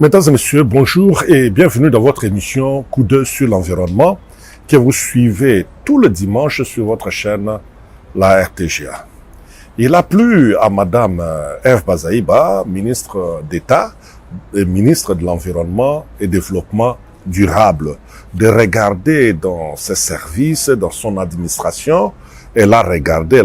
Mesdames et messieurs, bonjour et bienvenue dans votre émission Coup d'œil sur l'environnement que vous suivez tout le dimanche sur votre chaîne, la RTGA. Il a plu à Madame Eve Bazaïba, ministre d'État et ministre de l'Environnement et Développement durable, de regarder dans ses services, dans son administration. Elle a regardé,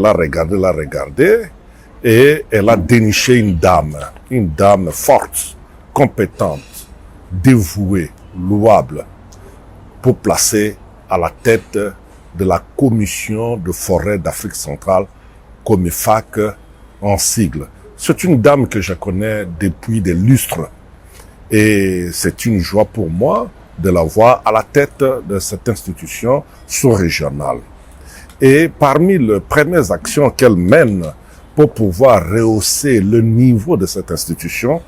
et elle a déniché une dame forte, compétente, dévouée, louable, pour placer à la tête de la Commission de forêt d'Afrique centrale, COMIFAC en sigle. C'est une dame que je connais depuis des lustres et c'est une joie pour moi de la voir à la tête de cette institution sous-régionale. Et parmi les premières actions qu'elle mène pour pouvoir rehausser le niveau de cette institution,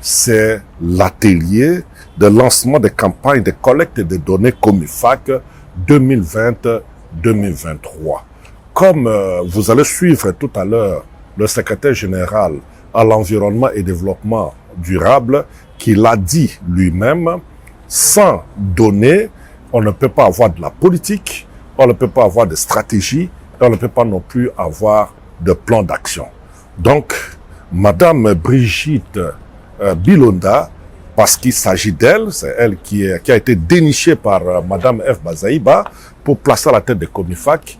c'est l'atelier de lancement des campagnes de collecte de données COMIFAC 2020-2023. Comme vous allez suivre tout à l'heure le secrétaire général à l'environnement et développement durable, qui l'a dit lui-même, sans données, on ne peut pas avoir de la politique, on ne peut pas avoir de stratégie, on ne peut pas non plus avoir de plan d'action. Donc, Madame Brigitte Bilonda, parce qu'il s'agit d'elle, c'est elle qui a été dénichée par Madame Eve Bazaïba pour placer à la tête de COMIFAC.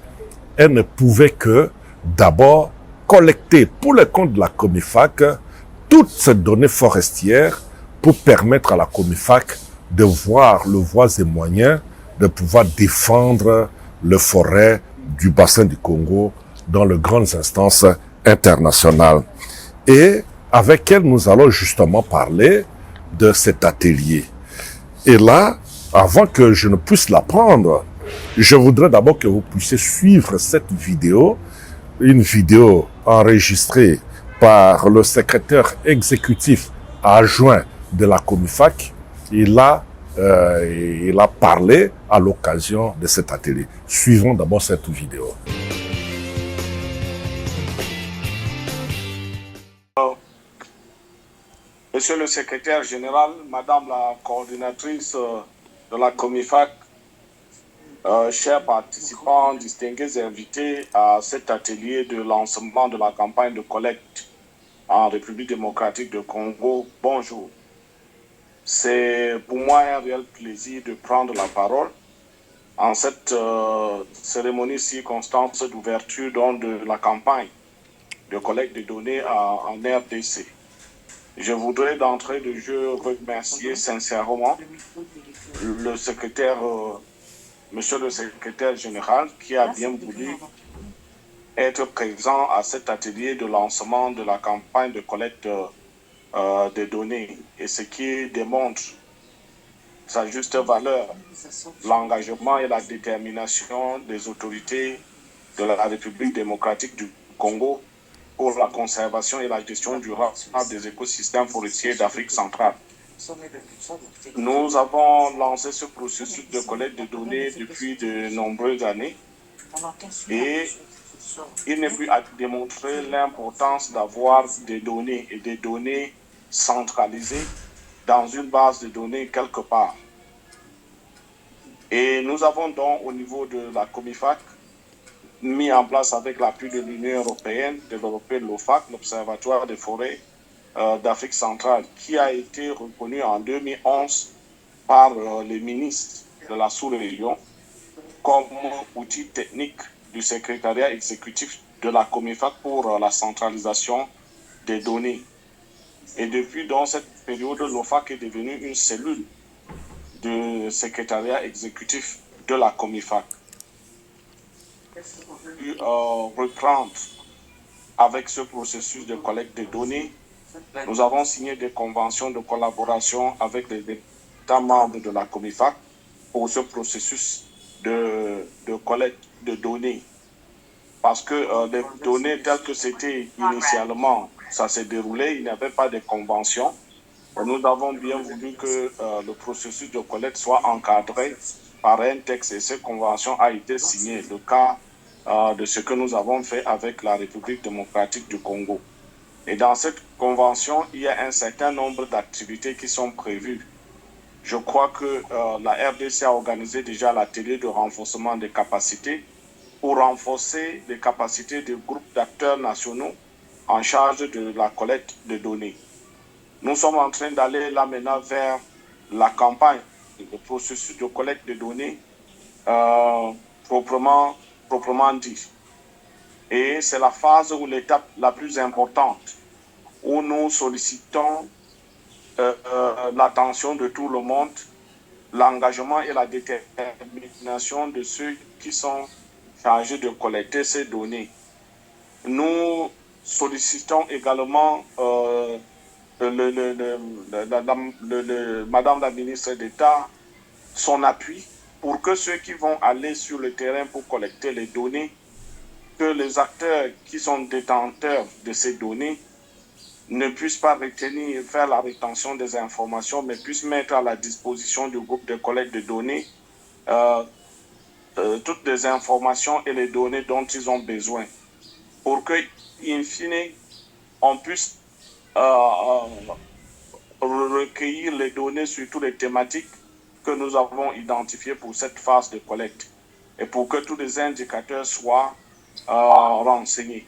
Elle ne pouvait que d'abord collecter pour le compte de la COMIFAC toutes ces données forestières pour permettre à la COMIFAC de voir le voies et moyens de pouvoir défendre les forêts du bassin du Congo dans les grandes instances internationales. Et avec elle, nous allons justement parler de cet atelier. Et là, avant que je ne puisse la prendre, je voudrais d'abord que vous puissiez suivre cette vidéo, une vidéo enregistrée par le secrétaire exécutif adjoint de la COMIFAC. Il a parlé à l'occasion de cet atelier. Suivons d'abord cette vidéo. Monsieur le secrétaire général, Madame la coordinatrice de la COMIFAC, chers participants, distingués invités à cet atelier de lancement de la campagne de collecte en République démocratique du Congo, bonjour. C'est pour moi un réel plaisir de prendre la parole en cette cérémonie circonstance d'ouverture de la campagne de collecte de données en RDC. Je voudrais d'entrée de jeu remercier sincèrement le secrétaire, monsieur le secrétaire général, qui a bien voulu être présent à cet atelier de lancement de la campagne de collecte des données, et ce qui démontre sa juste valeur, l'engagement et la détermination des autorités de la République démocratique du Congo pour la conservation et la gestion durable des écosystèmes forestiers d'Afrique centrale. Nous avons lancé ce processus de collecte de données depuis de nombreuses années et il n'est plus à démontrer l'importance d'avoir des données et des données centralisées dans une base de données quelque part. Et nous avons donc au niveau de la COMIFAC mis en place avec l'appui de l'Union européenne, développé l'OFAC, l'Observatoire des forêts d'Afrique centrale, qui a été reconnu en 2011 par les ministres de la sous-région comme outil technique du secrétariat exécutif de la COMIFAC pour la centralisation des données. Et depuis dans cette période, l'OFAC est devenue une cellule du secrétariat exécutif de la COMIFAC. Reprendre avec ce processus de collecte de données, nous avons signé des conventions de collaboration avec les États membres de la COMIFAC pour ce processus de collecte de données. Parce que les données telles que c'était initialement, ça s'est déroulé, il n'y avait pas de convention. Nous avons bien voulu que le processus de collecte soit encadré par un texte et cette convention a été signée. Le cas de ce que nous avons fait avec la République démocratique du Congo. Et dans cette convention, il y a un certain nombre d'activités qui sont prévues. Je crois que la RDC a organisé déjà l'atelier de renforcement des capacités pour renforcer les capacités des groupes d'acteurs nationaux en charge de la collecte de données. Nous sommes en train d'aller là maintenant vers la campagne, le processus de collecte de données proprement dit. Et c'est la phase où l'étape la plus importante, où nous sollicitons l'attention de tout le monde, l'engagement et la détermination de ceux qui sont chargés de collecter ces données. Nous sollicitons également Madame la ministre d'État, son appui pour que ceux qui vont aller sur le terrain pour collecter les données, que les acteurs qui sont détenteurs de ces données ne puissent pas retenir, faire la rétention des informations, mais puissent mettre à la disposition du groupe de collecte de données toutes les informations et les données dont ils ont besoin, pour que, in fine, on puisse recueillir les données sur toutes les thématiques que nous avons identifiées pour cette phase de collecte, et pour que tous les indicateurs soient renseignés.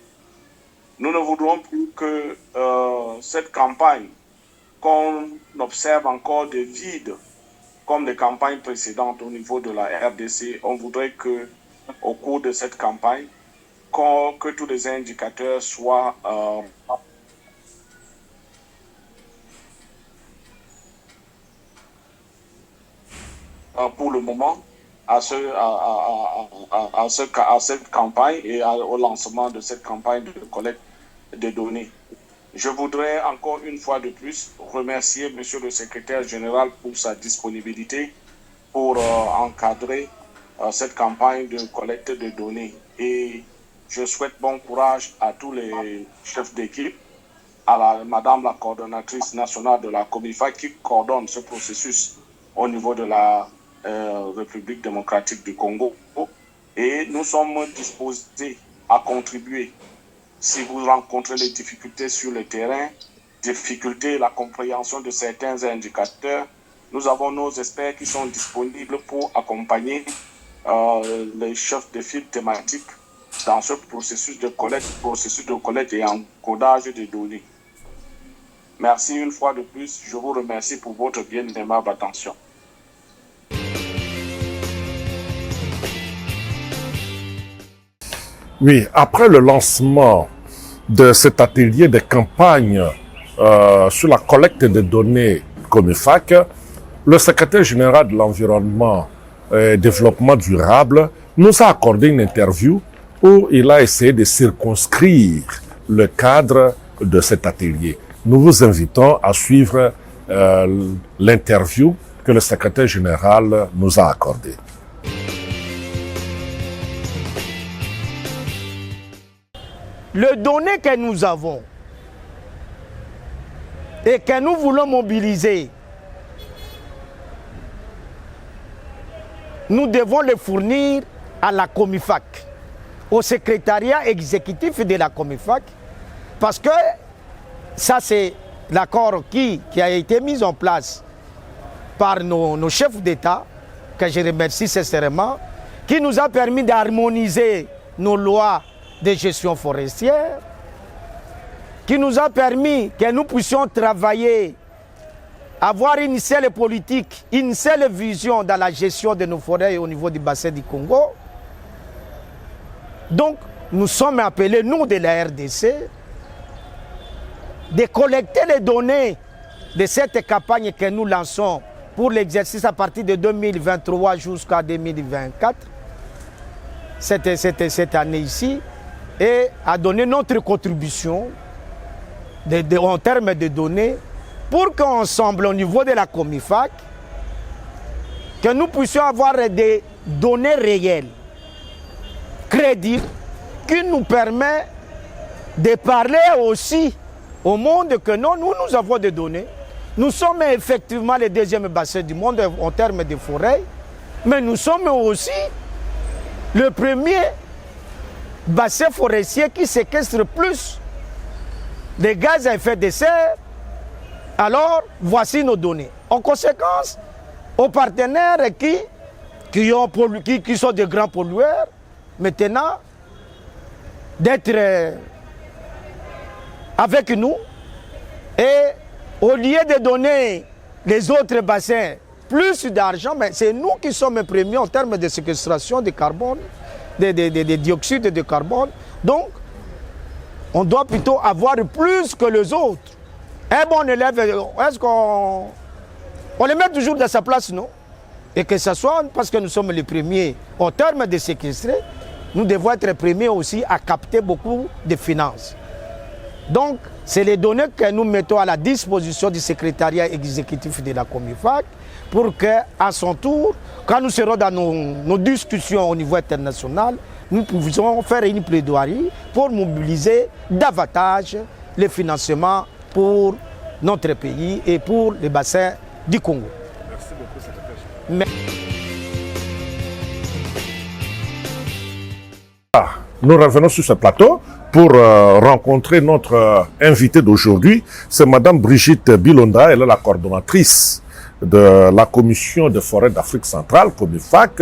Nous ne voudrons plus que cette campagne, qu'on observe encore des vides, comme les campagnes précédentes au niveau de la RDC. On voudrait que, au cours de cette campagne, que tous les indicateurs soient pour le moment à cette campagne et au lancement de cette campagne de collecte de données. Je voudrais encore une fois de plus remercier Monsieur le Secrétaire général pour sa disponibilité pour encadrer cette campagne de collecte de données. Et je souhaite bon courage à tous les chefs d'équipe, à Madame la coordonnatrice nationale de la COMIFAC qui coordonne ce processus au niveau de la République démocratique du Congo. Et nous sommes disposés à contribuer. Si vous rencontrez les difficultés sur le terrain, difficultés, la compréhension de certains indicateurs, nous avons nos experts qui sont disponibles pour accompagner les chefs de file thématiques dans ce processus de collecte et encodage de données. Merci une fois de plus. Je vous remercie pour votre bien aimable attention. Oui, après le lancement de cet atelier de campagne sur la collecte de données COMIFAC, le secrétaire général de l'environnement et développement durable nous a accordé une interview où il a essayé de circonscrire le cadre de cet atelier. Nous vous invitons à suivre l'interview que le secrétaire général nous a accordée. Les données que nous avons et que nous voulons mobiliser, nous devons les fournir à la COMIFAC, au secrétariat exécutif de la COMIFAC, parce que ça c'est l'accord qui a été mis en place par nos chefs d'État, que je remercie sincèrement, qui nous a permis d'harmoniser nos lois de gestion forestière, qui nous a permis que nous puissions travailler, avoir une seule politique, une seule vision dans la gestion de nos forêts au niveau du bassin du Congo. Donc, nous sommes appelés, nous de la RDC, de collecter les données de cette campagne que nous lançons pour l'exercice à partir de 2023 jusqu'à 2024, cette année ici, et à donner notre contribution en termes de données pour qu'ensemble, au niveau de la COMIFAC, que nous puissions avoir des données réelles, crédibles, qui nous permettent de parler aussi au monde que non, nous avons des données. Nous sommes effectivement le deuxième bassin du monde en termes de forêt, mais nous sommes aussi le premier bassin forestier qui séquestre plus des gaz à effet de serre, alors voici nos données. En conséquence, aux partenaires qui sont de grands pollueurs, maintenant, d'être avec nous, et au lieu de donner les autres bassins plus d'argent, mais c'est nous qui sommes les premiers en termes de séquestration de carbone, de dioxyde de carbone. Donc, on doit plutôt avoir plus que les autres. Un bon élève, est-ce qu'on les met toujours dans sa place, non? Et que ce soit parce que nous sommes les premiers en termes de séquestrer, nous devons être les premiers aussi à capter beaucoup de finances. Donc, c'est les données que nous mettons à la disposition du secrétariat exécutif de la Comifac pour qu'à son tour, quand nous serons dans nos discussions au niveau international, nous pouvons faire une plaidoirie pour mobiliser davantage les financements pour notre pays et pour les bassins du Congo. Merci beaucoup, secrétaire. Nous revenons sur ce plateau pour rencontrer notre invitée d'aujourd'hui. C'est Madame Brigitte Bilonda. Elle est la coordonnatrice de la Commission de forêt d'Afrique centrale, Comifac,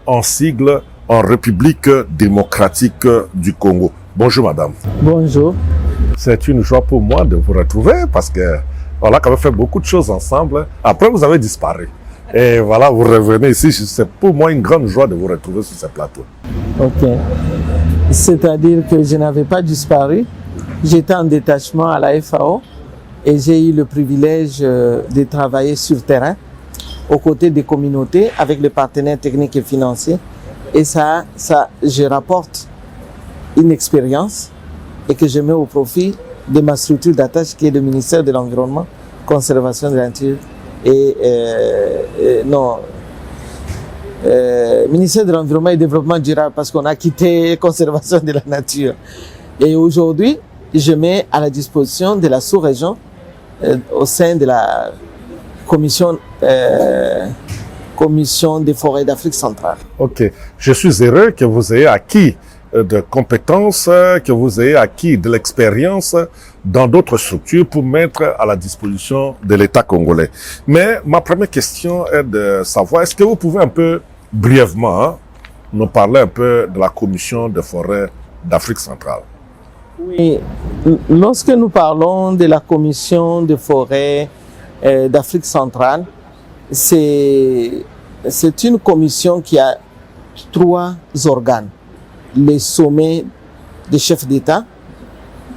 en sigle en République démocratique du Congo. Bonjour Madame. Bonjour. C'est une joie pour moi de vous retrouver parce que on a quand même fait beaucoup de choses ensemble. Après, vous avez disparu. Et voilà, vous revenez ici. C'est pour moi une grande joie de vous retrouver sur ce plateau. Ok. C'est-à-dire que je n'avais pas disparu. J'étais en détachement à la FAO et j'ai eu le privilège de travailler sur terrain aux côtés des communautés avec les partenaires techniques et financiers. Et ça, je rapporte une expérience et que je mets au profit de ma structure d'attache qui est le ministère de l'Environnement, Conservation de la Nature et ministère de l'Environnement et Développement durable parce qu'on a quitté Conservation de la Nature. Et aujourd'hui, je mets à la disposition de la sous-région au sein de la commission des forêts d'Afrique centrale. Ok. Je suis heureux que vous ayez acquis de compétences, que vous ayez acquis de l'expérience dans d'autres structures pour mettre à la disposition de l'État congolais. Mais ma première question est de savoir, est-ce que vous pouvez un peu brièvement nous parler un peu de la Commission de forêt d'Afrique centrale? Oui, lorsque nous parlons de la Commission de forêt d'Afrique centrale, c'est une commission qui a 3 organes. Le sommet des chefs d'État,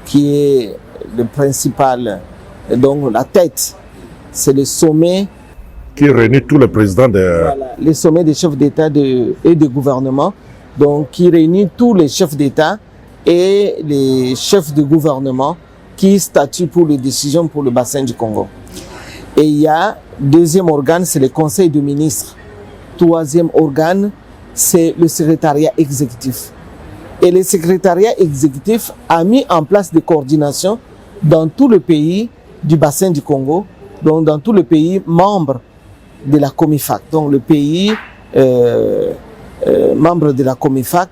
qui est le principal, donc la tête, c'est le sommet qui réunit tous les présidents de... Voilà, le sommet des chefs d'État et de gouvernement, donc qui réunit tous les chefs d'État et les chefs de gouvernement qui statuent pour les décisions pour le bassin du Congo. Et il y a 2e organe, c'est le Conseil de ministres. 3e organe, c'est le secrétariat exécutif. Et le secrétariat exécutif a mis en place des coordinations dans tout le pays du bassin du Congo, donc dans tout le pays membre de la Comifac. Donc le pays membre de la Comifac,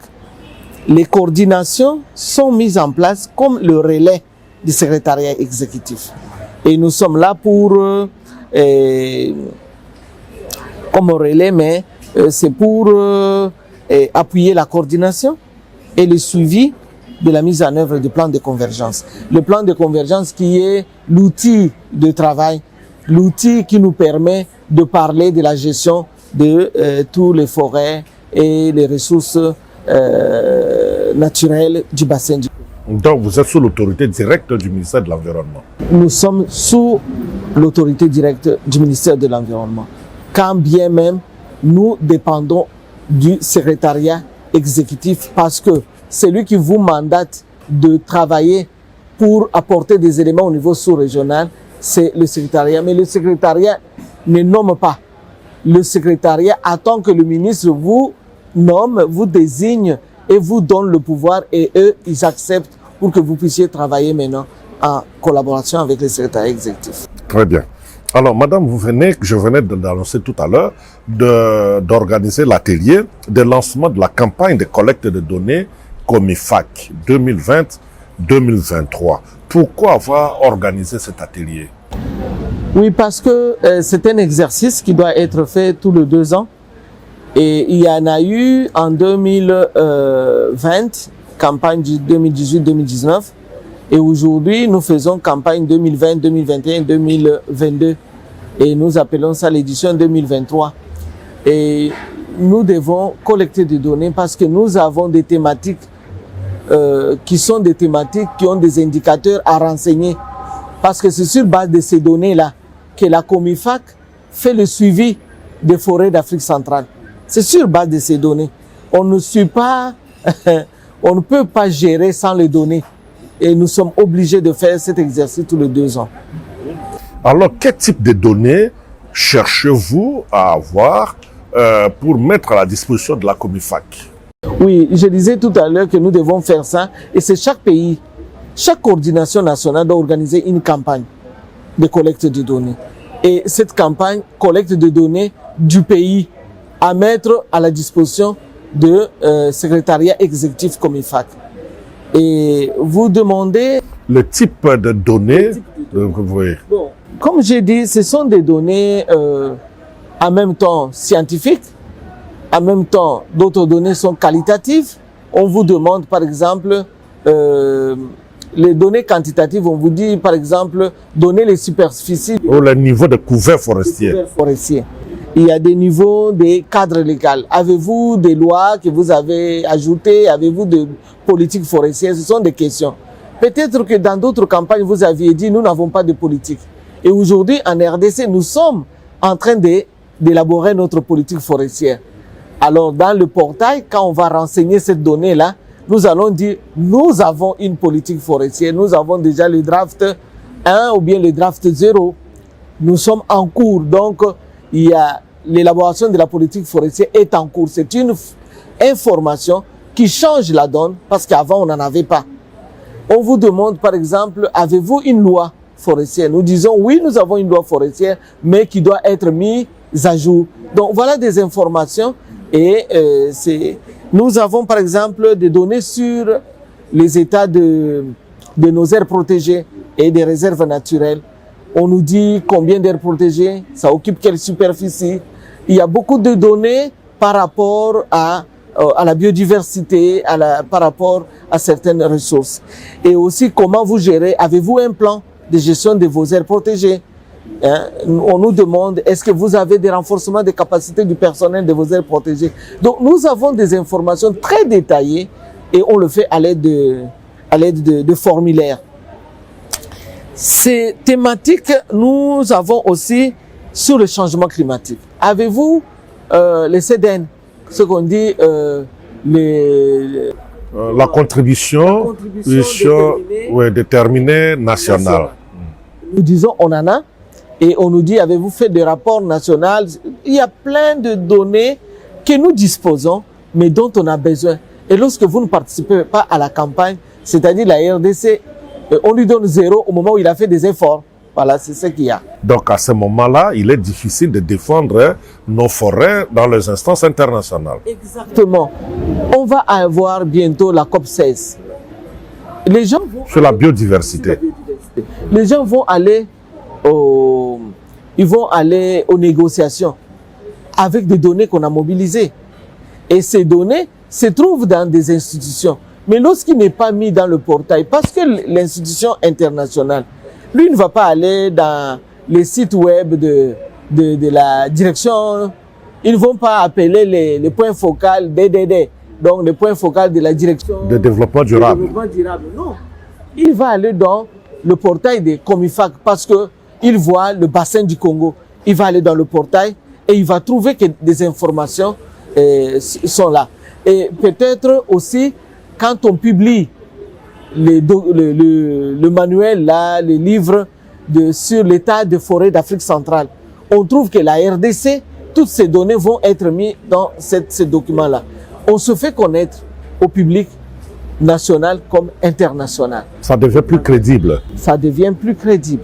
les coordinations sont mises en place comme le relais du secrétariat exécutif. Et nous sommes là pour, comme relais, mais c'est pour appuyer la coordination et le suivi de la mise en œuvre du plan de convergence. Le plan de convergence qui est l'outil de travail, l'outil qui nous permet de parler de la gestion de tous les forêts et les ressources naturelles du bassin du Congo. Donc vous êtes sous l'autorité directe du ministère de l'Environnement? Nous sommes sous l'autorité directe du ministère de l'Environnement. Quand bien même nous dépendons du secrétariat exécutif parce que c'est lui qui vous mandate de travailler pour apporter des éléments au niveau sous-régional, c'est le secrétariat. Mais le secrétariat ne nomme pas. Le secrétariat attend que le ministre vous nomme, vous désigne et vous donne le pouvoir et eux, ils acceptent pour que vous puissiez travailler maintenant en collaboration avec le secrétariat exécutif. Très bien. Alors, madame, je venais d'annoncer tout à l'heure d'organiser l'atelier de lancement de la campagne de collecte de données Comifac 2023. Pourquoi avoir organisé cet atelier? Oui, parce que c'est un exercice qui doit être fait tous les 2 ans. Et il y en a eu en 2020, campagne 2018-2019. Et aujourd'hui, nous faisons campagne 2020, 2021, 2022. Et nous appelons ça l'édition 2023. Et nous devons collecter des données parce que nous avons des thématiques qui sont des thématiques qui ont des indicateurs à renseigner. Parce que c'est sur base de ces données-là que la Comifac fait le suivi des forêts d'Afrique centrale. C'est sur base de ces données. On ne suit pas, on ne peut pas gérer sans les données. Et nous sommes obligés de faire cet exercice tous les 2 ans. Alors, quel type de données cherchez-vous à avoir pour mettre à la disposition de la Comifac? Oui, je disais tout à l'heure que nous devons faire ça. Et c'est chaque pays, chaque coordination nationale doit organiser une campagne de collecte de données. Et cette campagne, collecte de données du pays, à mettre à la disposition du secrétariat exécutif Comifac. Et vous demandez... Le type de données, oui. Bon, comme j'ai dit, ce sont des données en même temps scientifiques, en même temps d'autres données sont qualitatives. On vous demande par exemple les données quantitatives, on vous dit par exemple donner les superficies. Ou le niveau de couvert forestier. Il y a des niveaux des cadres légaux. Avez-vous des lois que vous avez ajoutées? Avez-vous des politiques forestières? Ce sont des questions. Peut-être que dans d'autres campagnes, vous aviez dit nous n'avons pas de politique. Et aujourd'hui, en RDC, nous sommes en train d'élaborer notre politique forestière. Alors, dans le portail, quand on va renseigner cette donnée-là, nous allons dire nous avons une politique forestière. Nous avons déjà le draft 1 ou bien le draft 0. Nous sommes en cours. Donc, il y a l'élaboration de la politique forestière est en cours. C'est une information qui change la donne parce qu'avant, on n'en avait pas. On vous demande, par exemple, avez-vous une loi forestière? Nous disons, oui, nous avons une loi forestière, mais qui doit être mise à jour. Donc, voilà des informations. Et nous avons, par exemple, des données sur les états de nos aires protégées et des réserves naturelles. On nous dit combien d'aires protégées, ça occupe quelle superficie. Il y a beaucoup de données par rapport à la biodiversité, par rapport à certaines ressources. Et aussi comment vous gérez, avez-vous un plan de gestion de vos aires protégées? On nous demande, est-ce que vous avez des renforcements des capacités du personnel de vos aires protégées? Donc nous avons des informations très détaillées et on le fait à l'aide de formulaires. Ces thématiques, nous avons aussi sur le changement climatique. Avez-vous les CDN, ce qu'on dit la contribution déterminée nationale. Nous disons on en a et on nous dit avez-vous fait des rapports nationaux? Il y a plein de données que nous disposons mais dont on a besoin. Et lorsque vous ne participez pas à la campagne, c'est-à-dire la RDC, on lui donne 0 au moment où il a fait des efforts. Voilà, c'est ce qu'il y a. Donc à ce moment-là, il est difficile de défendre nos forêts dans les instances internationales. Exactement. On va avoir bientôt la COP16. Les gens vont sur la biodiversité. Les gens vont aller aux négociations avec des données qu'on a mobilisées. Et ces données se trouvent dans des institutions. Mais lorsqu'il n'est pas mis dans le portail, parce que l'institution internationale, lui ne va pas aller dans les sites web de la direction, ils ne vont pas appeler les points focaux DDD, donc les points focaux de la direction de développement durable. Non, il va aller dans le portail des Comifac parce qu'il voit le bassin du Congo. Il va aller dans le portail et il va trouver que des informations sont là. Et peut-être aussi, quand on publie le manuel, là, les livres sur l'état des forêts d'Afrique centrale, on trouve que la RDC, toutes ces données vont être mises dans ces documents-là. On se fait connaître au public national comme international. Ça devient plus crédible. Ça devient plus crédible.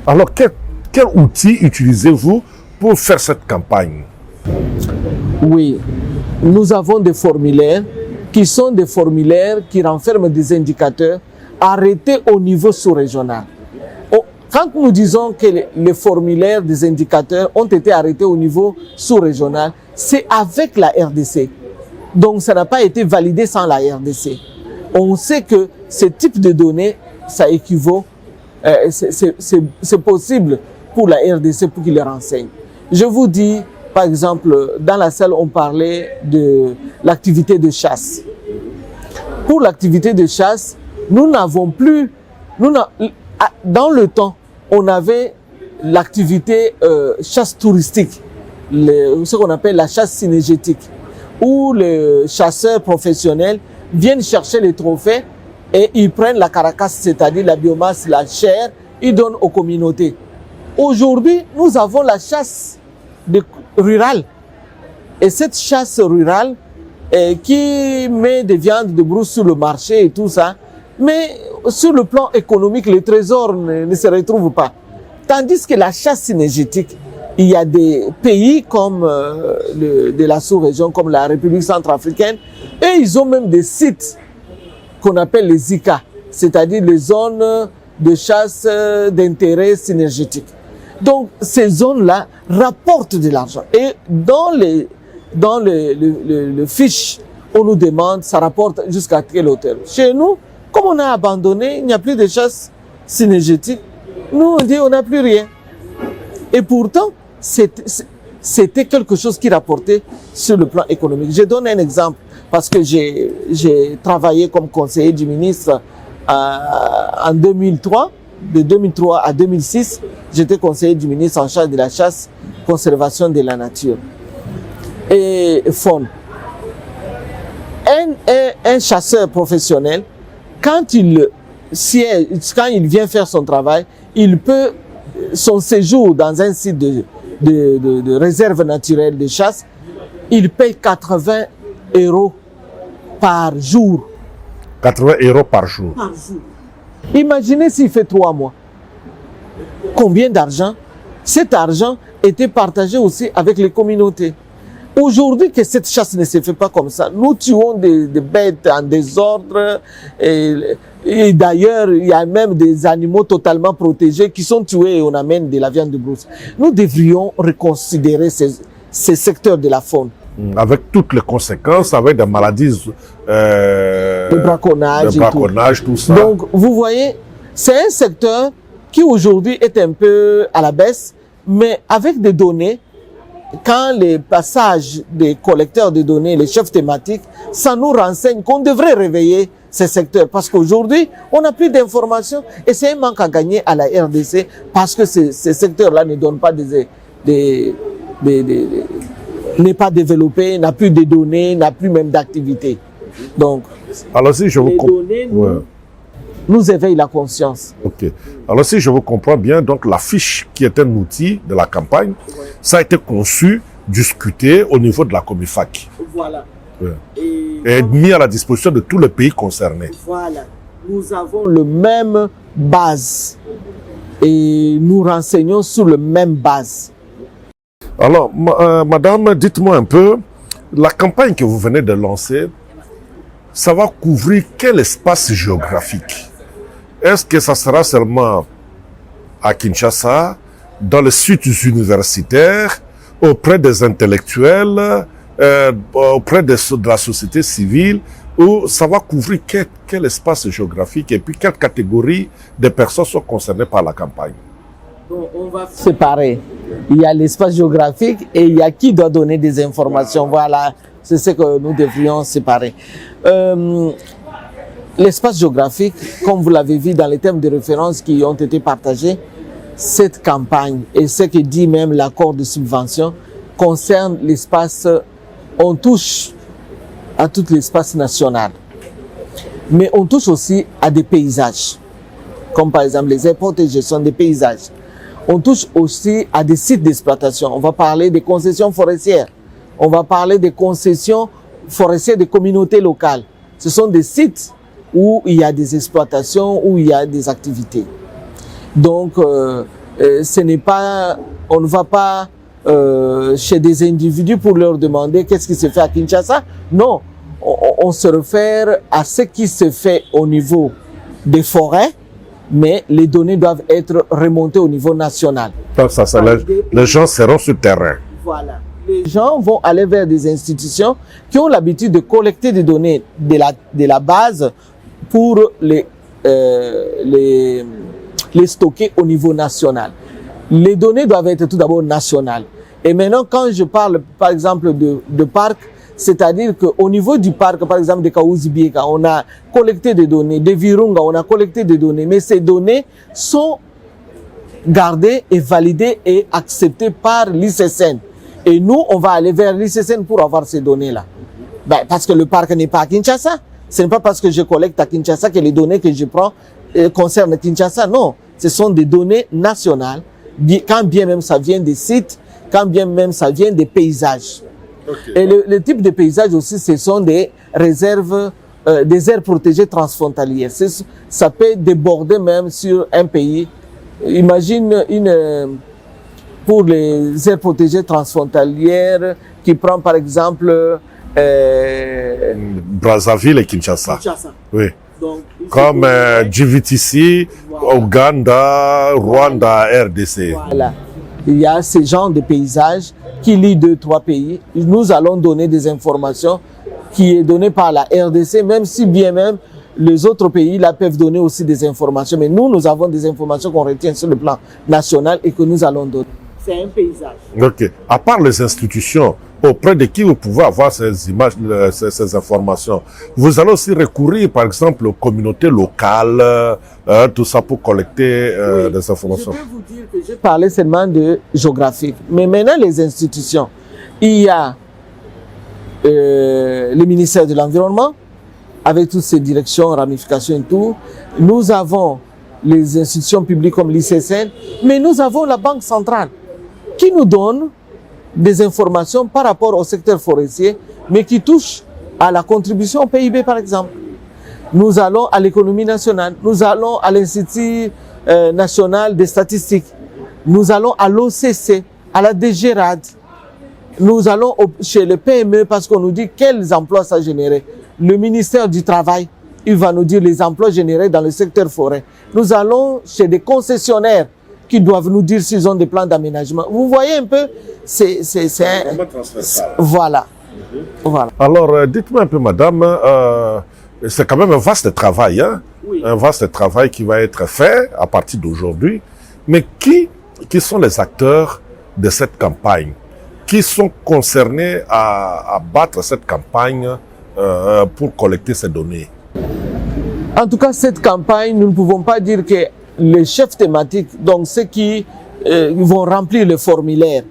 Alors, quel outil utilisez-vous pour faire cette campagne? Oui, nous avons des formulaires qui sont des formulaires qui renferment des indicateurs arrêté au niveau sous-régional. Quand nous disons que les formulaires des indicateurs ont été arrêtés au niveau sous-régional, c'est avec la RDC. Donc ça n'a pas été validé sans la RDC. On sait que ce type de données, ça équivaut, c'est possible pour la RDC pour qu'il les renseigne. Je vous dis, par exemple, dans la salle, on parlait de l'activité de chasse. Pour l'activité de chasse, nous n'avons plus, dans le temps, on avait l'activité chasse touristique, ce qu'on appelle la chasse synergétique, où les chasseurs professionnels viennent chercher les trophées et ils prennent la caracasse, c'est-à-dire la biomasse, la chair, ils donnent aux communautés. Aujourd'hui, nous avons la chasse rurale. Et cette chasse rurale qui met des viandes de brousse sur le marché et tout ça, mais sur le plan économique, les trésors ne se retrouvent pas. Tandis que la chasse synergétique, il y a des pays comme de la sous-région, comme la République centrafricaine, et ils ont même des sites qu'on appelle les ZICA, c'est-à-dire les zones de chasse d'intérêt synergétique. Donc, ces zones-là rapportent de l'argent. Et dans le fiche, on nous demande, ça rapporte jusqu'à quelle hauteur. Chez nous, comme on a abandonné, il n'y a plus de chasse synergétique, nous on dit on n'a plus rien. Et pourtant, c'était quelque chose qui rapportait sur le plan économique. Je donne un exemple, parce que j'ai travaillé comme conseiller du ministre en 2003. De 2003 à 2006, j'étais conseiller du ministre en charge de la chasse, conservation de la nature et faune. Un chasseur professionnel, quand il vient faire son travail, il peut, son séjour dans un site de réserve naturelle de chasse, il paye 80 € par jour. 80 € par jour. Par jour. Imaginez s'il fait 3 mois. Combien d'argent? Cet argent était partagé aussi avec les communautés. Aujourd'hui que cette chasse ne se fait pas comme ça, nous tuons des bêtes en désordre et d'ailleurs il y a même des animaux totalement protégés qui sont tués et on amène de la viande de brousse. Nous devrions reconsidérer ces secteurs de la faune. Avec toutes les conséquences, avec des maladies, le braconnage, tout ça. Donc, vous voyez, c'est un secteur qui aujourd'hui est un peu à la baisse, mais avec des données, quand les passages des collecteurs de données, les chefs thématiques, ça nous renseigne qu'on devrait réveiller ces secteurs. Parce qu'aujourd'hui, on n'a plus d'informations et c'est un manque à gagner à la RDC parce que ces secteurs-là ne donnent pas n'est pas développé, n'a plus de données, n'a plus même d'activité. Donc, alors si je vous données nous éveillent la conscience. Ok. Alors si je vous comprends bien, donc la fiche qui est un outil de la campagne, ça a été conçu, discuté au niveau de la Comifac. Voilà. Ouais. Et mis à la disposition de tous les pays concernés. Voilà. Nous avons le même base et nous renseignons sur le même base. Alors, madame, dites-moi un peu, la campagne que vous venez de lancer, ça va couvrir quel espace géographique? Est-ce que ça sera seulement à Kinshasa, dans les sites universitaires, auprès des intellectuels, auprès de la société civile, ou ça va couvrir quel espace géographique et puis quelle catégorie de personnes sont concernées par la campagne? Bon, on va séparer. Il y a l'espace géographique et il y a qui doit donner des informations. Voilà, c'est ce que nous devrions séparer. L'espace géographique, comme vous l'avez vu dans les thèmes de référence qui ont été partagés, cette campagne et ce que dit même l'accord de subvention concerne l'espace, on touche à tout l'espace national. Mais on touche aussi à des paysages, comme par exemple les aires protégées sont des paysages. On touche aussi à des sites d'exploitation. On va parler des concessions forestières. On va parler des concessions forestières des communautés locales. Ce sont des sites où il y a des exploitations, où il y a des activités. Donc, ce n'est pas, on ne va pas chez des individus pour leur demander qu'est-ce qui se fait à Kinshasa. Non, on se réfère à ce qui se fait au niveau des forêts, mais les données doivent être remontées au niveau national. Donc les gens seront sur terrain. Voilà. Les gens vont aller vers des institutions qui ont l'habitude de collecter des données de la base pour les stocker au niveau national. Les données doivent être tout d'abord nationales. Et maintenant, quand je parle, par exemple, de parc, c'est-à-dire qu'au niveau du parc, par exemple, de Kaouzi-Bieka, on a collecté des données, de Virunga, on a collecté des données, mais ces données sont gardées et validées et acceptées par l'ICSN. Et nous, on va aller vers l'ICSN pour avoir ces données-là. Ben, parce que le parc n'est pas à Kinshasa. Ce n'est pas parce que je collecte à Kinshasa que les données que je prends concernent Kinshasa. Non, ce sont des données nationales, quand bien même ça vient des sites, quand bien même ça vient des paysages. Okay. Et le type de paysage aussi, ce sont des réserves, des aires protégées transfrontalières. Ça peut déborder même sur un pays. Imagine pour les aires protégées transfrontalières qui prend par exemple Brazzaville et Kinshasa. Oui. Donc, comme Djibouti, voilà. Ouganda, Rwanda, RDC. Voilà. Il y a ce genre de paysages qui lient 2-3 pays. Nous allons donner des informations qui est données par la RDC, même si bien même les autres pays là peuvent donner aussi des informations. Mais nous avons des informations qu'on retient sur le plan national et que nous allons donner. C'est un paysage. Ok. À part les institutions, auprès de qui vous pouvez avoir ces images, ces informations, vous allez aussi recourir, par exemple, aux communautés locales, tout ça pour collecter oui, des informations. Je peux vous dire que j'ai parlé seulement de géographique. Mais maintenant, les institutions, il y a le ministère de l'Environnement, avec toutes ses directions, ramifications et tout. Nous avons les institutions publiques comme l'ICSN, mais nous avons la Banque centrale qui nous donne des informations par rapport au secteur forestier, mais qui touchent à la contribution au PIB, par exemple. Nous allons à l'économie nationale, nous allons à l'Institut national des statistiques, nous allons à l'OCC, à la DGRAD, nous allons chez le PME parce qu'on nous dit quels emplois ça générait. Le ministère du Travail, il va nous dire les emplois générés dans le secteur forêt. Nous allons chez des concessionnaires qui doivent nous dire s'ils ont des plans d'aménagement. Vous voyez un peu, c'est voilà. Voilà. Alors, dites-moi un peu, madame, c'est quand même un vaste travail, hein? Oui. Un vaste travail qui va être fait à partir d'aujourd'hui. Mais qui sont les acteurs de cette campagne? Qui sont concernés à battre cette campagne pour collecter ces données? En tout cas, cette campagne, nous ne pouvons pas dire que les chefs thématiques, donc ceux qui vont remplir le formulaire,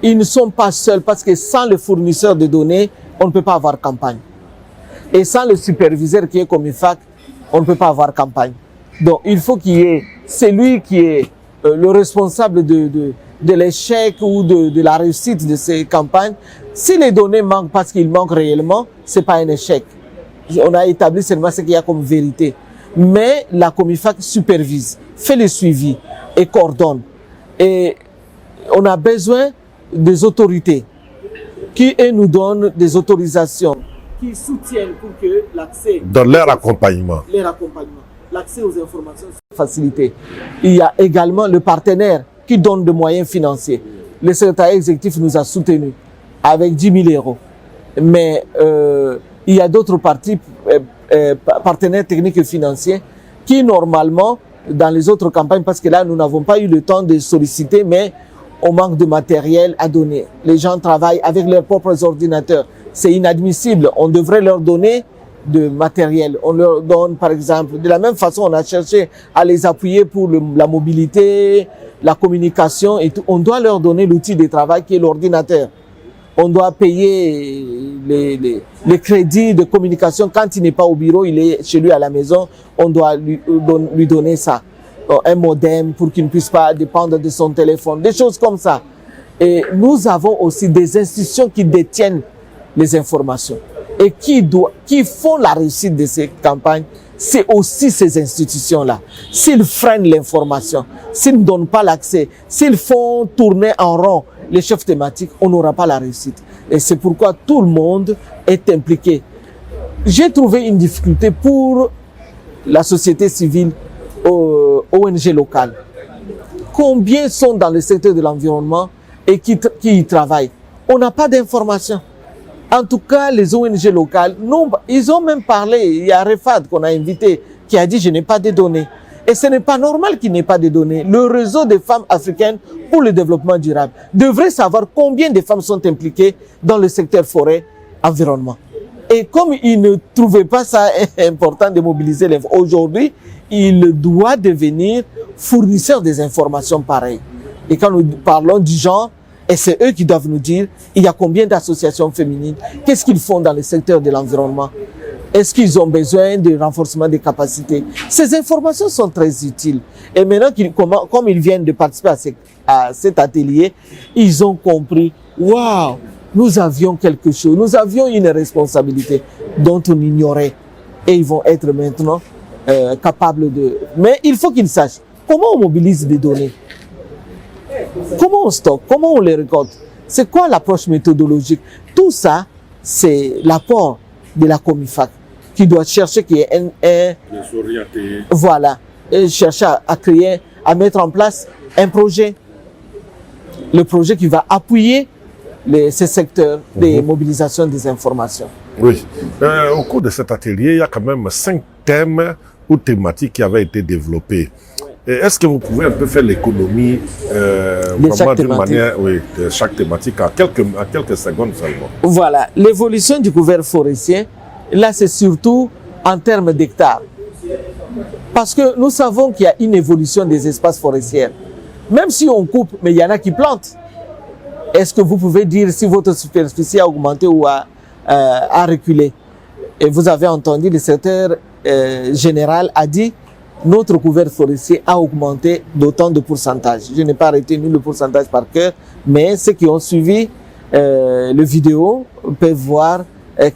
ils ne sont pas seuls parce que sans le fournisseur de données, on ne peut pas avoir campagne. Et sans le superviseur qui est Comifac, on ne peut pas avoir campagne. Donc il faut qu'il y ait celui qui est le responsable de l'échec ou de la réussite de ces campagnes. Si les données manquent parce qu'ils manquent réellement, ce n'est pas un échec. On a établi seulement ce qu'il y a comme vérité. Mais la Comifac supervise, fait le suivi et coordonne. Et on a besoin des autorités qui nous donnent des autorisations, qui soutiennent pour que l'accès... Dans leur accompagnement. L'accès aux informations soit facilité. Il y a également le partenaire qui donne des moyens financiers. Le secrétariat exécutif nous a soutenus avec 10 000 euros. Mais il y a d'autres parties, partenaires techniques et financiers qui normalement, dans les autres campagnes, parce que là, nous n'avons pas eu le temps de solliciter, mais on manque de matériel à donner. Les gens travaillent avec leurs propres ordinateurs. C'est inadmissible. On devrait leur donner de matériel. On leur donne, par exemple, de la même façon, on a cherché à les appuyer pour la mobilité, la communication et tout. On doit leur donner l'outil de travail qui est l'ordinateur. On doit payer les crédits de communication. Quand il n'est pas au bureau, il est chez lui à la maison, on doit lui donner ça. Un modem pour qu'il ne puisse pas dépendre de son téléphone, des choses comme ça. Et nous avons aussi des institutions qui détiennent les informations et qui font la réussite de ces campagnes. C'est aussi ces institutions-là. S'ils freinent l'information, s'ils ne donnent pas l'accès, s'ils font tourner en rond les chefs thématiques, on n'aura pas la réussite. Et c'est pourquoi tout le monde est impliqué. J'ai trouvé une difficulté pour la société civile, ONG locales. Combien sont dans le secteur de l'environnement et qui y travaillent? On n'a pas d'informations. En tout cas, les ONG locales, non, ils ont même parlé. Il y a Refad qu'on a invité qui a dit « je n'ai pas de données ». Et ce n'est pas normal qu'il n'ait pas de données. Le réseau des femmes africaines pour le développement durable devrait savoir combien de femmes sont impliquées dans le secteur forêt-environnement. Et comme il ne trouvait pas ça important de mobiliser les femmes, aujourd'hui, il doit devenir fournisseur des informations pareilles. Et quand nous parlons du genre, et c'est eux qui doivent nous dire, il y a combien d'associations féminines, qu'est-ce qu'ils font dans le secteur de l'environnement, est-ce qu'ils ont besoin de renforcement des capacités. Ces informations sont très utiles. Et maintenant, comme ils viennent de participer à cet atelier, ils ont compris, waouh, nous avions quelque chose, nous avions une responsabilité dont on ignorait. Et ils vont être maintenant capables de... Mais il faut qu'ils sachent comment on mobilise des données. Comment on stocke, comment on les récolte, c'est quoi l'approche méthodologique. Tout ça, c'est l'apport de la Comifac qui doit chercher qu'il y ait voilà, et chercher à créer, à mettre en place un projet. Le projet qui va appuyer ces secteurs de mobilisation des informations. Oui. Au cours de cet atelier, il y a quand même 5 thèmes ou thématiques qui avaient été développés. Est-ce que vous pouvez un peu faire l'économie d'une manière, oui, de chaque thématique à quelques secondes seulement? Voilà, l'évolution du couvert forestier, là c'est surtout en termes d'hectares. Parce que nous savons qu'il y a une évolution des espaces forestiers. Même si on coupe, mais il y en a qui plantent. Est-ce que vous pouvez dire si votre superficie a augmenté ou a reculé? Et vous avez entendu, le secrétaire général a dit notre couvert forestier a augmenté d'autant de pourcentage. Je n'ai pas retenu le pourcentage par cœur, mais ceux qui ont suivi le vidéo peuvent voir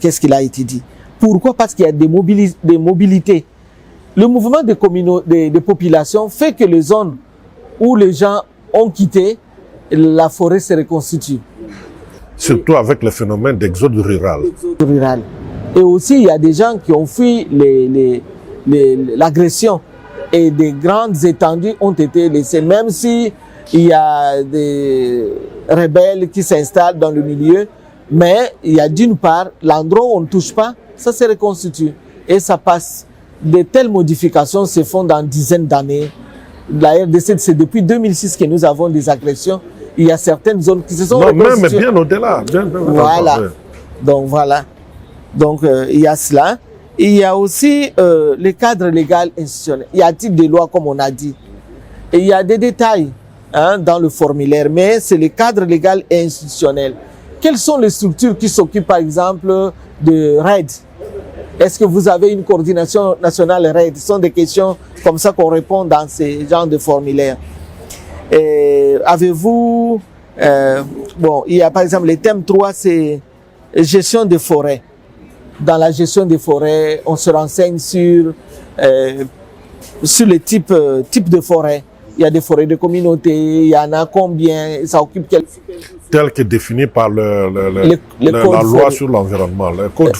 qu'est-ce qu'il a été dit. Pourquoi? Parce qu'il y a des mobilités. Le mouvement des populations fait que les zones où les gens ont quitté, la forêt se reconstitue. Surtout avec le phénomène d'exode rural. Et aussi, il y a des gens qui ont fui l'agression. Et des grandes étendues ont été laissées, même si il y a des rebelles qui s'installent dans le milieu, mais il y a d'une part l'endroit où on ne touche pas, ça se reconstitue et ça passe. De telles modifications se font dans dizaines d'années. La RDC, c'est depuis 2006 que nous avons des agressions. Il y a certaines zones qui se sont reconstituées. Même bien au-delà. Voilà. Donc voilà. Donc il y a cela. Il y a aussi le cadre légal institutionnel. Il y a type de loi, comme on a dit. Et il y a des détails dans le formulaire, mais c'est le cadre légal et institutionnel. Quelles sont les structures qui s'occupent, par exemple, de RAID? Est-ce que vous avez une coordination nationale RAID? Ce sont des questions comme ça qu'on répond dans ces genres de formulaires. Avez-vous... bon, il y a par exemple le thème 3, c'est gestion des forêts. Dans la gestion des forêts, on se renseigne sur les types de forêts. Il y a des forêts de communauté, il y en a combien, ça occupe quel... Tel que défini par la loi sur l'environnement, le code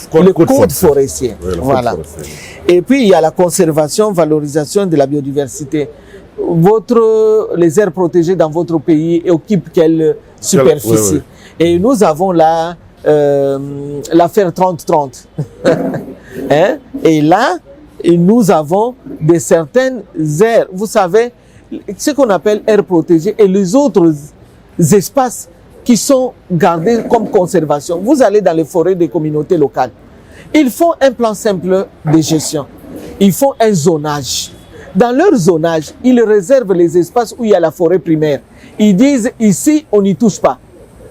forestier. Oui, voilà. Code forestier. Et puis il y a la conservation, valorisation de la biodiversité. Les aires protégées dans votre pays occupent quelle superficie? Oui. Et nous avons là l'affaire 30-30. Et là, nous avons certaines aires, vous savez, ce qu'on appelle aires protégées et les autres espaces qui sont gardés comme conservation. Vous allez dans les forêts des communautés locales. Ils font un plan simple de gestion. Ils font un zonage. Dans leur zonage, ils réservent les espaces où il y a la forêt primaire. Ils disent, ici, on n'y touche pas.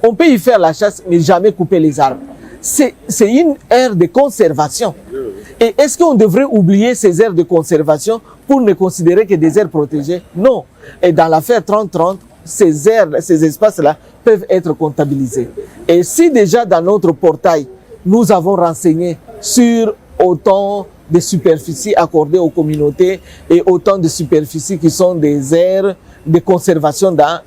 On peut y faire la chasse, mais jamais couper les arbres. C'est une aire de conservation. Et est-ce qu'on devrait oublier ces aires de conservation pour ne considérer que des aires protégées? Non. Et dans l'affaire 30-30, ces espaces-là peuvent être comptabilisés. Et si déjà dans notre portail, nous avons renseigné sur autant de superficies accordées aux communautés et autant de superficies qui sont des aires de conservation dans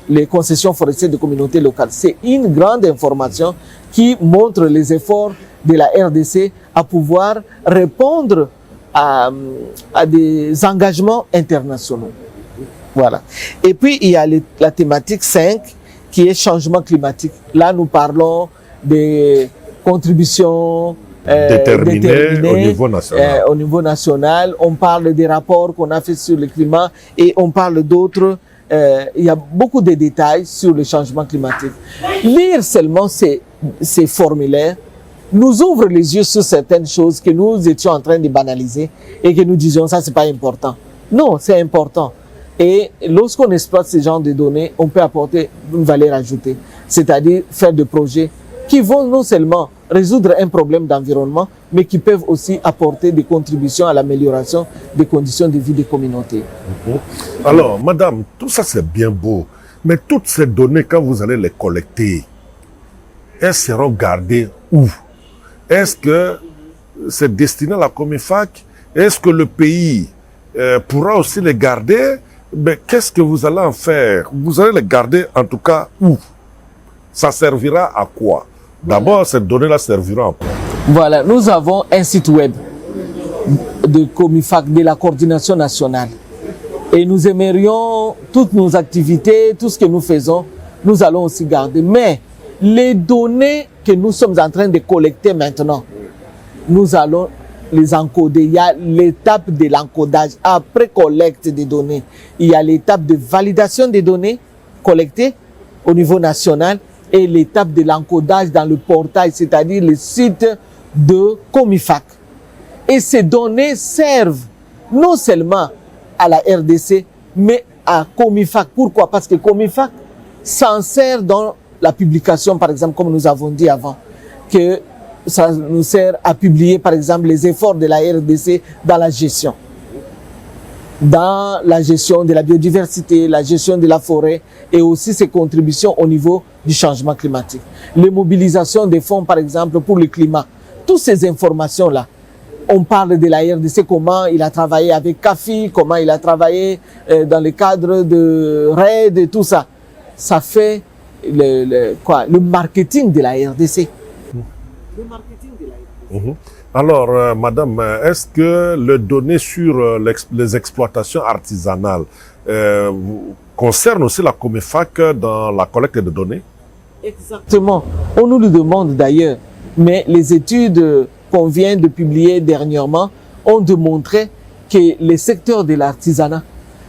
les concessions forestières de communautés locales. C'est une grande information qui montre les efforts de la RDC à pouvoir répondre à des engagements internationaux. Voilà. Et puis, il y a la thématique 5 qui est changement climatique. Là, nous parlons des contributions déterminées au niveau national. Au niveau national. On parle des rapports qu'on a fait sur le climat et on parle d'autres. Il y a beaucoup de détails sur le changement climatique. Lire seulement ces formulaires nous ouvre les yeux sur certaines choses que nous étions en train de banaliser et que nous disions ça c'est pas important. Non, c'est important. Et lorsqu'on exploite ce genre de données, on peut apporter une valeur ajoutée, c'est-à-dire faire des projets qui vont non seulement résoudre un problème d'environnement, mais qui peuvent aussi apporter des contributions à l'amélioration des conditions de vie des communautés. Alors, madame, tout ça c'est bien beau, mais toutes ces données, quand vous allez les collecter, elles seront gardées où? Est-ce que c'est destiné à la Comifac? Est-ce que le pays pourra aussi les garder? Mais qu'est-ce que vous allez en faire? Vous allez les garder en tout cas où? Ça servira à quoi? D'abord, ces données-là serviront à quoi? Voilà, nous avons un site web de Comifac, de la coordination nationale. Et nous aimerions toutes nos activités, tout ce que nous faisons, nous allons aussi garder. Mais les données que nous sommes en train de collecter maintenant, nous allons les encoder. Il y a l'étape de l'encodage. Après collecte des données, il y a l'étape de validation des données collectées au niveau national et l'étape de l'encodage dans le portail, c'est-à-dire le site de Comifac. Et ces données servent non seulement à la RDC, mais à Comifac. Pourquoi? Parce que Comifac s'en sert dans la publication, par exemple, comme nous avons dit avant, que ça nous sert à publier, par exemple, les efforts de la RDC dans la gestion de la biodiversité, la gestion de la forêt et aussi ses contributions au niveau du changement climatique. Les mobilisations des fonds, par exemple, pour le climat. Toutes ces informations-là, on parle de la RDC, comment il a travaillé avec CAFI, comment il a travaillé dans le cadre de RAID et tout ça. Ça fait le marketing de la RDC. Le marketing de la RDC. Alors, madame, est-ce que les données sur les exploitations artisanales concernent aussi la Comifac dans la collecte de données? Exactement. On nous le demande d'ailleurs, mais les études qu'on vient de publier dernièrement ont démontré que les secteurs de l'artisanat,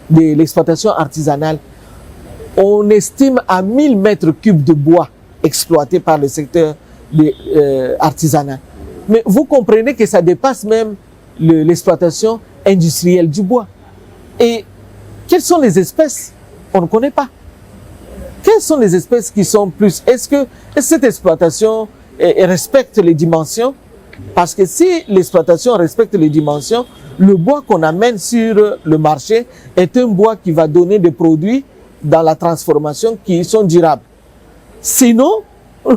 de l'exploitation artisanale, on estime à 1000 mètres cubes de bois exploités par le secteur artisanal. Mais vous comprenez que ça dépasse même l'exploitation industrielle du bois. Et quelles sont les espèces? On ne connaît pas. Quelles sont les espèces qui sont plus? Est-ce que cette exploitation respecte les dimensions? Parce que si l'exploitation respecte les dimensions, le bois qu'on amène sur le marché est un bois qui va donner des produits dans la transformation qui sont durables. Sinon,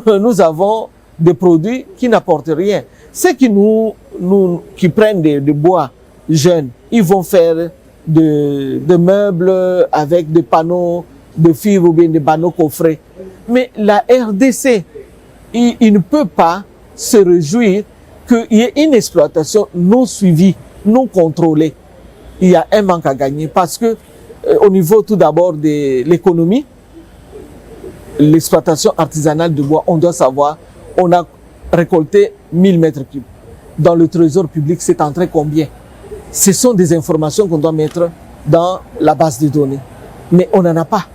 nous avons des produits qui n'apportent rien. Ceux qui prennent des bois jeunes, ils vont faire des meubles avec des panneaux de fibres ou bien des panneaux coffrets. Mais la RDC, il ne peut pas se réjouir qu'il y ait une exploitation non suivie, non contrôlée. Il y a un manque à gagner parce que au niveau tout d'abord de l'économie, l'exploitation artisanale de bois, on doit savoir, on a récolté 1000 mètres cubes. Dans le trésor public, c'est entré combien? Ce sont des informations qu'on doit mettre dans la base de données. Mais on n'en a pas.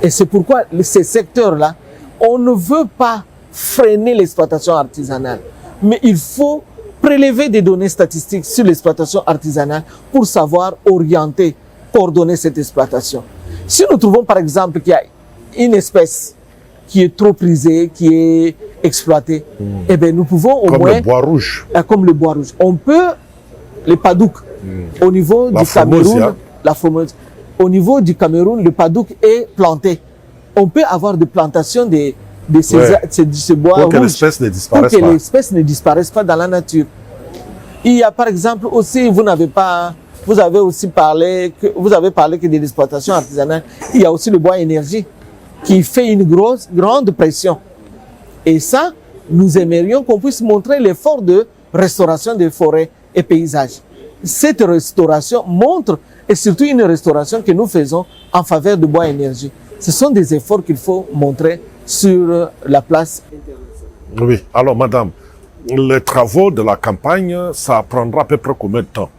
Et c'est pourquoi ces secteurs-là, on ne veut pas freiner l'exploitation artisanale. Mais il faut prélever des données statistiques sur l'exploitation artisanale pour savoir orienter, coordonner cette exploitation. Si nous trouvons par exemple qu'il y a une espèce qui est trop prisée, qui est exploitée, eh bien nous pouvons au moins... Comme le bois rouge. Comme le bois rouge. On peut, les padouks, au niveau du Cameroun, la fameuse, au niveau du Cameroun, le padouk est planté. On peut avoir des plantations de ce bois pour que rouge, l'espèce ne disparaisse pour que pas. l'espèce ne disparaisse pas dans la nature. Il y a par exemple aussi, vous avez parlé que de l'exploitation artisanale, il y a aussi le bois énergie qui fait une grande pression. Et ça, nous aimerions qu'on puisse montrer l'effort de restauration des forêts et paysages. cette restauration montre, et surtout une restauration que nous faisons en faveur de Bois Énergie. Ce sont des efforts qu'il faut montrer sur la place. Oui, alors madame, les travaux de la campagne, ça prendra à peu près combien de temps?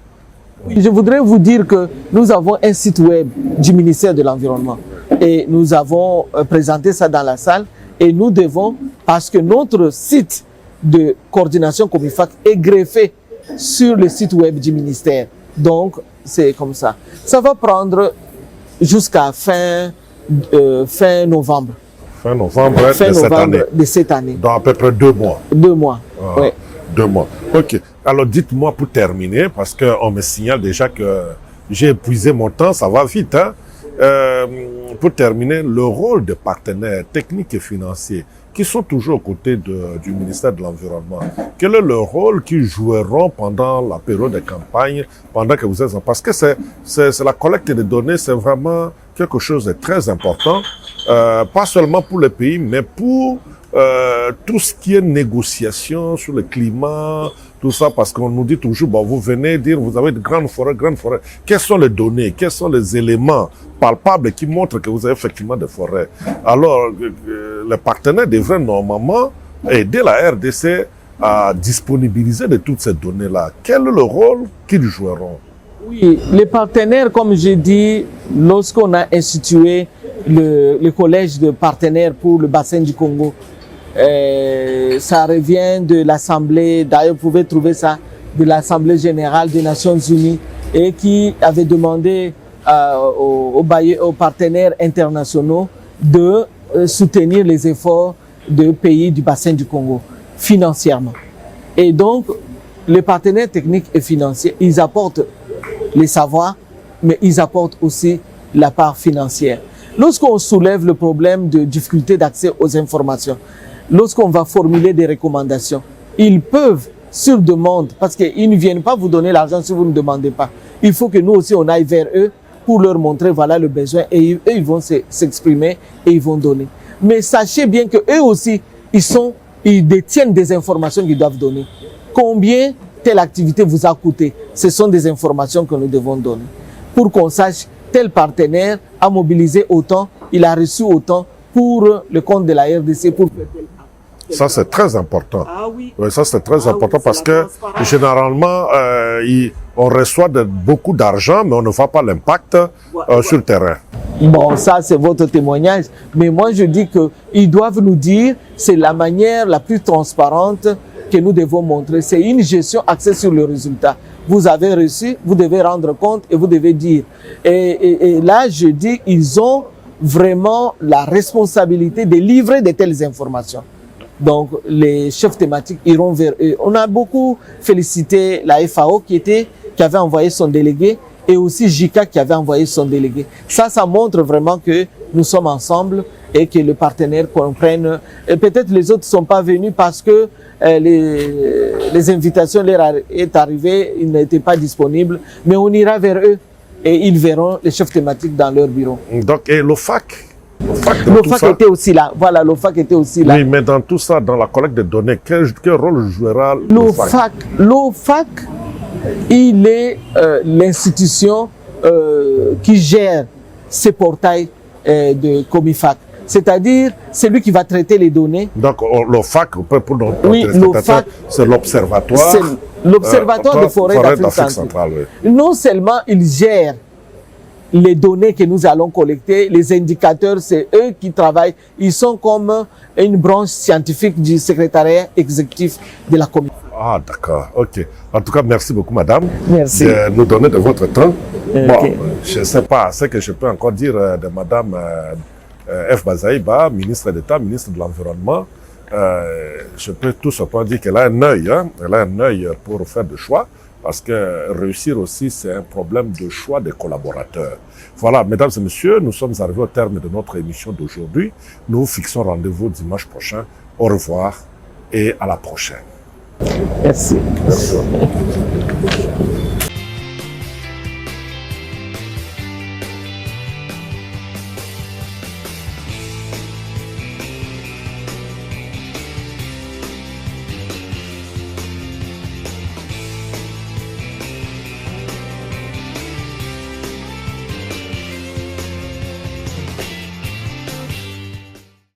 Je voudrais vous dire que nous avons un site web du ministère de l'Environnement et nous avons présenté ça dans la salle et nous devons, parce que notre site de coordination Comifac est greffé sur le site web du ministère. Donc, c'est comme ça. Ça va prendre jusqu'à fin novembre. Fin novembre de cette année. Dans à peu près 2 mois. 2 mois, oui. 2 mois. Ok. Alors dites-moi pour terminer, parce qu'on me signale déjà que j'ai épuisé mon temps, ça va vite. Hein? Pour terminer, le rôle des partenaires techniques et financiers qui sont toujours aux côtés du ministère de l'Environnement, quel est le rôle qu'ils joueront pendant la période de campagne, pendant que vous êtes en... Parce que c'est la collecte des données, c'est vraiment quelque chose de très important, pas seulement pour le pays, mais pour tout ce qui est négociation sur le climat, tout ça, parce qu'on nous dit toujours, bon, vous venez dire, vous avez de grandes forêts. Quelles sont les données, quels sont les éléments palpables qui montrent que vous avez effectivement des forêts? Alors, les partenaires devraient normalement aider la RDC à disponibiliser de toutes ces données-là. Quel est le rôle qu'ils joueront? Oui, les partenaires, comme j'ai dit, lorsqu'on a institué le collège de partenaires pour le bassin du Congo, ça revient de l'Assemblée, d'ailleurs vous pouvez trouver ça, de l'Assemblée générale des Nations Unies, et qui avait demandé aux partenaires internationaux de soutenir les efforts de pays du bassin du Congo financièrement. Et donc, les partenaires techniques et financiers, ils apportent les savoirs, mais ils apportent aussi la part financière. Lorsqu'on soulève le problème de difficulté d'accès aux informations, lorsqu'on va formuler des recommandations, ils peuvent, sur demande, parce qu'ils ne viennent pas vous donner l'argent si vous ne demandez pas. Il faut que nous aussi, on aille vers eux pour leur montrer, voilà le besoin, et eux, ils vont s'exprimer et ils vont donner. Mais sachez bien que eux aussi, ils détiennent des informations qu'ils doivent donner. Combien telle activité vous a coûté? Ce sont des informations que nous devons donner. Pour qu'on sache, tel partenaire a mobilisé autant, il a reçu autant pour le compte de la RDC, pour faire tel acte. Ça, c'est très important. Ah oui. Oui, ça, c'est très important, oui, parce que généralement, on reçoit beaucoup d'argent, mais on ne voit pas l'impact sur le terrain. Bon, ça, c'est votre témoignage. Mais moi, je dis qu'ils doivent nous dire, c'est la manière la plus transparente que nous devons montrer. C'est une gestion axée sur le résultat. Vous avez reçu, vous devez rendre compte et vous devez dire. Et là, je dis, ils ont vraiment la responsabilité de livrer de telles informations. Donc, les chefs thématiques iront vers eux. On a beaucoup félicité la FAO qui avait envoyé son délégué, et aussi JICA qui avait envoyé son délégué. Ça montre vraiment que nous sommes ensemble et que les partenaires comprennent. Et peut-être les autres ne sont pas venus parce que les invitations leur est arrivées, ils n'étaient pas disponibles, mais on ira vers eux et ils verront les chefs thématiques dans leur bureau. Donc, et l'OFAC? L'OFAC était aussi là. Voilà, l'OFAC était aussi là. Oui, mais dans tout ça, dans la collecte de données, quel rôle jouera l'OFAC? L'OFAC, il est l'institution qui gère ces portails de Comifac. C'est-à-dire, c'est lui qui va traiter les données. Donc, l'OFAC, pour notre oui, c'est l'Observatoire. C'est l'Observatoire de forêt d'Afrique centrale. Oui. Non seulement il gère les données que nous allons collecter, les indicateurs, c'est eux qui travaillent. Ils sont comme une branche scientifique du secrétariat exécutif de la Comifac. Ah, d'accord, ok. En tout cas, merci beaucoup, madame. Merci. De nous donner de votre temps. Okay. Bon, je ne sais pas ce que je peux encore dire de madame F. Bazaïba, ministre d'État, ministre de l'Environnement. Je peux tout simplement dire qu'elle a un œil, hein. Elle a un œil pour faire des choix, parce que réussir aussi, c'est un problème de choix des collaborateurs. Voilà, mesdames et messieurs, nous sommes arrivés au terme de notre émission d'aujourd'hui. Nous vous fixons rendez-vous dimanche prochain. Au revoir et à la prochaine. Merci. Merci.